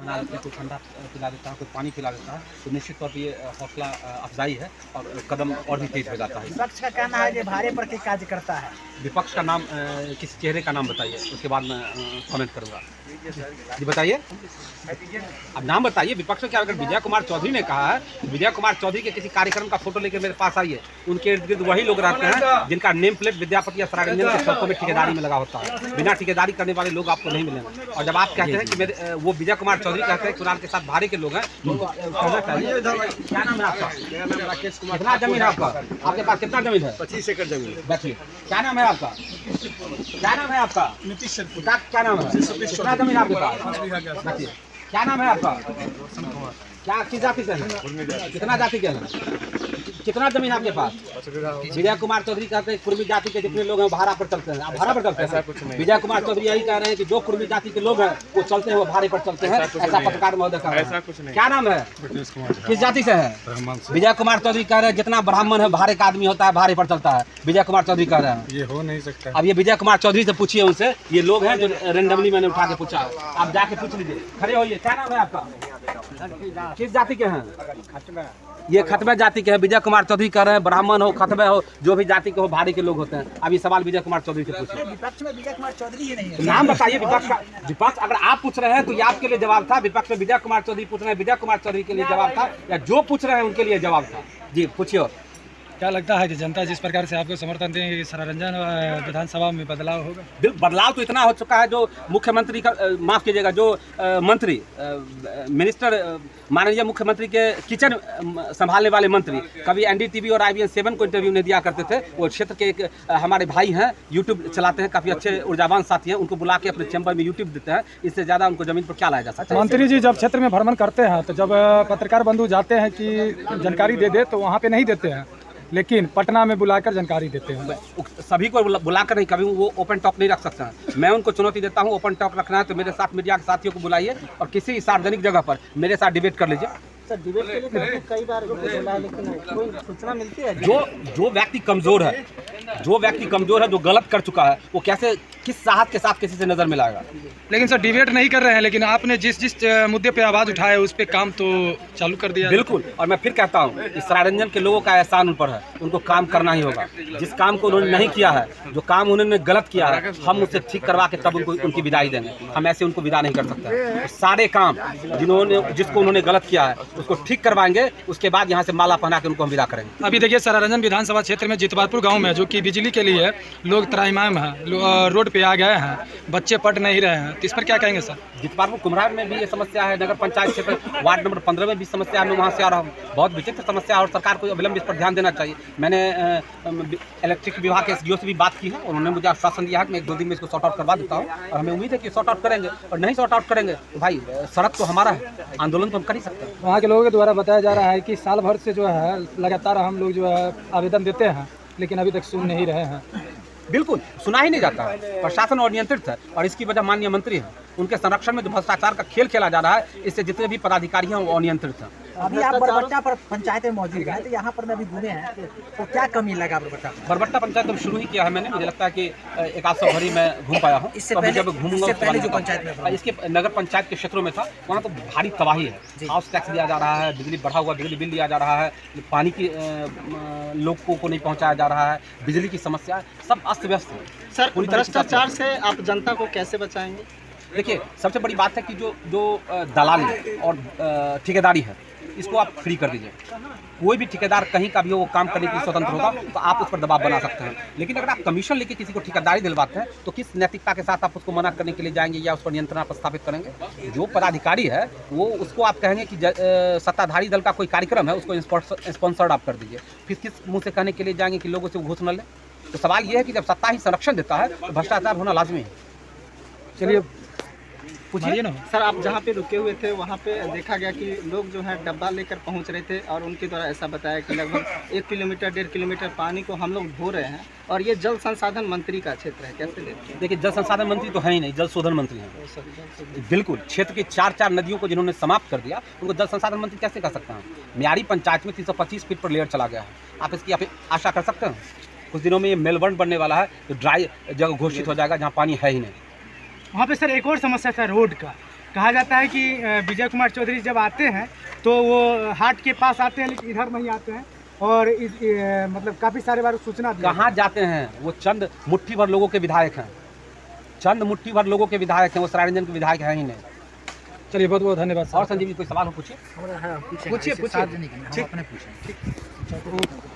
ना लड़के को ठंडा पिला देता है, कोई पानी पिला देता है, तो निश्चित तौर पर ये हौसला अफजाई है और कदम और भी तेज हो जाता है। विपक्ष का कहना है कि भारे पर के कार्य करता है। विपक्ष का नाम, किसी चेहरे का नाम बताइए, उसके बाद मैं कमेंट करूँगा। जी बताइए, अब नाम बताइए। विपक्ष क्या, अगर विजय कुमार चौधरी ने कहा है, विजय कुमार चौधरी के किसी कार्यक्रम का फोटो लेकर मेरे पास आइए, उनके इर्द गिर्द वही लोग रहते हैं जिनका नेम प्लेट विद्यापति या सरारंजन के शर्तों में ठेकेदारी में लगा होता है। बिना ठेकेदारी करने वाले लोग आपको नहीं मिलेंगे। और जब आप कहते हैं कि मेरे वो विजय कुमार चौधरी कहते हैं कुणाल के साथ भारे के लोग हैं, उनको कहना चाहिए। क्या नाम है आपका? राकेश कुमार। कितना जमीन है आपका? आपके पास कितना जमीन है? 25 एकड़ जमीन। बैठिए। क्या नाम है आपका? क्या नाम है आपका? नीतीश क्या नाम है? कितना जमीन है आपके पास? बैठिए। क्या नाम है आपका? क्या किस जाति से हैं? कितना जाति के हैं? कितना जमीन आपके पास? विजय कुमार चौधरी कहते हैं कुर्मी जाति के जितने लोग हैं भाड़ा पर चलते हैं। आप भाड़ा पर चलते हैं? विजय कुमार चौधरी यही कह रहे हैं कि जो कुर्मी जाति के लोग हैं वो चलते हैं, वो भाड़े पर चलते हैं। ऐसा पत्रकार महोदय कह रहे हैं। क्या नाम है? किस जाति से है? विजय कुमार चौधरी कह रहे हैं जितना ब्राह्मण है भाड़े का आदमी होता है, भाड़े पर चलता है। विजय कुमार चौधरी कह रहे हैं। ये हो नहीं सकता। अब ये विजय कुमार चौधरी से पूछिए, उनसे। ये लोग हैं जो रेंडमली मैंने उठा के पूछा, आप जाके पूछ लीजिए। खड़े होइए। क्या नाम है आपका? किस जाति के हैं? ये खतबे जाति के हैं। विजय कुमार चौधरी कह रहे हैं ब्राह्मण हो, खतबे हो, जो भी जाति के हो, भाड़े के लोग होते हैं। अब ये सवाल विजय कुमार चौधरी से पूछिए। विपक्ष में विजय कुमार चौधरी ही नहीं है। नाम बताइए विपक्ष का। विपक्ष अगर आप पूछ रहे हैं तो ये आपके लिए जवाब था। विपक्ष में विजय कुमार चौधरी पूछ रहे हैं, विजय कुमार चौधरी के लिए जवाब था, या जो पूछ रहे हैं उनके लिए जवाब था? जी पूछिए। क्या लगता है कि जनता जिस प्रकार से आपको समर्थन देंगे, सरारंजन विधानसभा में बदलाव होगा? बदलाव तो इतना हो चुका है, जो मुख्यमंत्री का माफ़ कीजिएगा, जो मंत्री मिनिस्टर माननीय मुख्यमंत्री के किचन संभालने वाले मंत्री कभी एनडीटीवी और IBN 7 को इंटरव्यू नहीं दिया करते थे। वो क्षेत्र के एक हमारे भाई हैं, यूट्यूब चलाते हैं, काफ़ी अच्छे ऊर्जावान साथी हैं, उनको बुला के अपने चैम्बर में यूट्यूब देते हैं। इससे ज़्यादा उनको ज़मीन पर क्या लाया जा सकता है? मंत्री जी जब क्षेत्र में भ्रमण करते हैं तो जब पत्रकार बंधु जाते हैं कि जानकारी दे दे तो वहाँ पे नहीं देते हैं, लेकिन पटना में बुलाकर जानकारी देते हैं। सभी को बुलाकर नहीं, कभी वो ओपन टॉक नहीं रख सकते हैं। मैं उनको चुनौती देता हूँ, ओपन टॉक रखना है तो मेरे साथ मीडिया के साथियों को बुलाइए और किसी सार्वजनिक जगह पर मेरे साथ डिबेट कर लीजिए। सर डिबेट के लिए कई बार बोला है, लेकिन कोई सूचना मिलती है? जो व्यक्ति कमजोर है, जो गलत कर चुका है, वो कैसे किस साहस के साथ किसी से नजर मिलाएगा? लेकिन सर डिबेट नहीं कर रहे हैं, लेकिन आपने जिस मुद्दे पे आवाज़ उठाया उस पे काम तो चालू कर दिया। बिल्कुल, और मैं फिर कहता हूँ कि सरारंजन के लोगों का एहसान उन पर है, उनको काम करना ही होगा। जिस काम को उन्होंने नहीं किया है, जो काम उन्होंने गलत किया है, हम उसे ठीक करवा के तब उनकी विदाई देंगे। हम ऐसे उनको विदा नहीं कर सकते। तो सारे काम जिसको उन्होंने गलत किया है उसको ठीक करवाएंगे, उसके बाद यहाँ से माला पहना के उनको हम विदा करेंगे। अभी देखिए सरारंजन विधानसभा क्षेत्र में जितवारपुर गाँव में जो कि बिजली के लिए लोग त्राहिमाम हैं, रोड पे आ गए हैं, बच्चे पढ़ नहीं रहे हैं, तो इस पर क्या कहेंगे सर? जितवारपुर कुम्हरार में भी ये समस्या है, नगर पंचायत क्षेत्र वार्ड नंबर 15 में भी समस्या है। मैं वहाँ से आ रहा हूँ, बहुत विचित्र समस्या है और सरकार को अविलंब इस पर ध्यान देना चाहिए। मैंने इलेक्ट्रिक विभाग के SDO से भी बात की है, उन्होंने मुझे आश्वासन दिया है कि मैं 1-2 दिन में इसको सॉर्ट आउट करवा देता हूँ और हमें उम्मीद है कि सॉर्ट आउट करेंगे। और नहीं सॉर्ट आउट करेंगे तो भाई सड़क तो हमारा है, आंदोलन तो हम कर ही सकते हैं। वहाँ के लोगों के द्वारा बताया जा रहा है कि साल भर से जो है लगातार हम लोग जो है आवेदन देते हैं, लेकिन अभी तक सुन नहीं रहे हैं। बिल्कुल सुना ही नहीं जाता है, प्रशासन अनियंत्रित है और इसकी वजह माननीय मंत्री हैं। उनके संरक्षण में जो भ्रष्टाचार का खेल खेला जा रहा है, इससे जितने भी पदाधिकारी हैं वो अनियंत्रित हैं। अभी आप बरबट्टा पर पंचायत में मौजूद हैं, तो यहाँ पर मैं अभी घूमे हैं, तो क्या कमी लगा बरबट्टा पंचायत में शुरू ही किया है मैंने। मुझे लगता है कि 1-800 भरी मैं घूम पाया हूँ। इससे तो पहले जब घूमूंगा जो पंचायत में इसके नगर पंचायत के क्षेत्रों में था, वहाँ तो भारी तबाही है। हाउस टैक्स दिया जा रहा है, बिजली बढ़ा हुआ बिजली बिल दिया जा रहा है, पानी की लोगों को नहीं पहुँचाया जा रहा है, बिजली की समस्या, सब अस्त व्यस्त है। सर भ्रष्टाचार से आप जनता को कैसे बचाएंगे? देखिए सबसे बड़ी बात है कि जो दलाली और ठेकेदारी है, इसको आप फ्री कर दीजिए। कोई भी ठेकेदार कहीं का भी वो काम करने के लिए स्वतंत्र होगा, तो आप उस पर दबाव बना सकते हैं। लेकिन अगर आप कमीशन लेके किसी को ठेकेदारी दिलवाते हैं तो किस नैतिकता के साथ आप उसको मना करने के लिए जाएंगे या उस पर नियंत्रण आप स्थापित करेंगे? जो पदाधिकारी है वो उसको आप कहेंगे कि सत्ताधारी दल का कोई कार्यक्रम है, उसको स्पॉन्सर्ड आप कर दीजिए। फिर किस मुँह से कहने के लिए जाएंगे कि लोगों से घूस न लें? तो सवाल ये है कि जब सत्ता ही संरक्षण देता है तो भ्रष्टाचार होना लाजमी है। चलिए पूछिए ना सर, आप जहाँ पे रुके हुए थे वहाँ पे देखा गया कि लोग जो है डब्बा लेकर पहुँच रहे थे और उनके द्वारा ऐसा बताया कि लगभग 1 किलोमीटर 1.5 किलोमीटर पानी को हम लोग ढो रहे हैं और ये जल संसाधन मंत्री का क्षेत्र है, कैसे लेते हैं? देखिए जल संसाधन मंत्री तो है ही नहीं, जल शोधन मंत्री हैं। बिल्कुल, क्षेत्र की 4 नदियों को जिन्होंने समाप्त कर दिया उनको जल संसाधन मंत्री कैसे कह सकते हैं? म्यारी पंचायत में 325 फीट पर लेयर चला गया है। आप इसकी आशा कर सकते हैं? कुछ दिनों में ये मेलबर्न बनने वाला है, तो ड्राई जगह घोषित हो जाएगा जहाँ पानी है ही नहीं। वहाँ पे सर एक और समस्या था रोड का, कहा जाता है कि विजय कुमार चौधरी जब आते हैं तो वो हाट के पास आते हैं, लेकिन इधर नहीं आते हैं और मतलब काफ़ी सारे बार सूचना दी। कहाँ जाते हैं? वो चंद मुट्ठी भर लोगों के विधायक हैं, चंद मुट्ठी भर लोगों के विधायक हैं, वो सराय रंजन के विधायक हैं ही नहीं। चलिए बहुत बहुत धन्यवाद। और संजीव जी कोई सवाल हो पूछिए। पूछिए पूछिए। सार्वजनिक नहीं, हम अपने पूछें।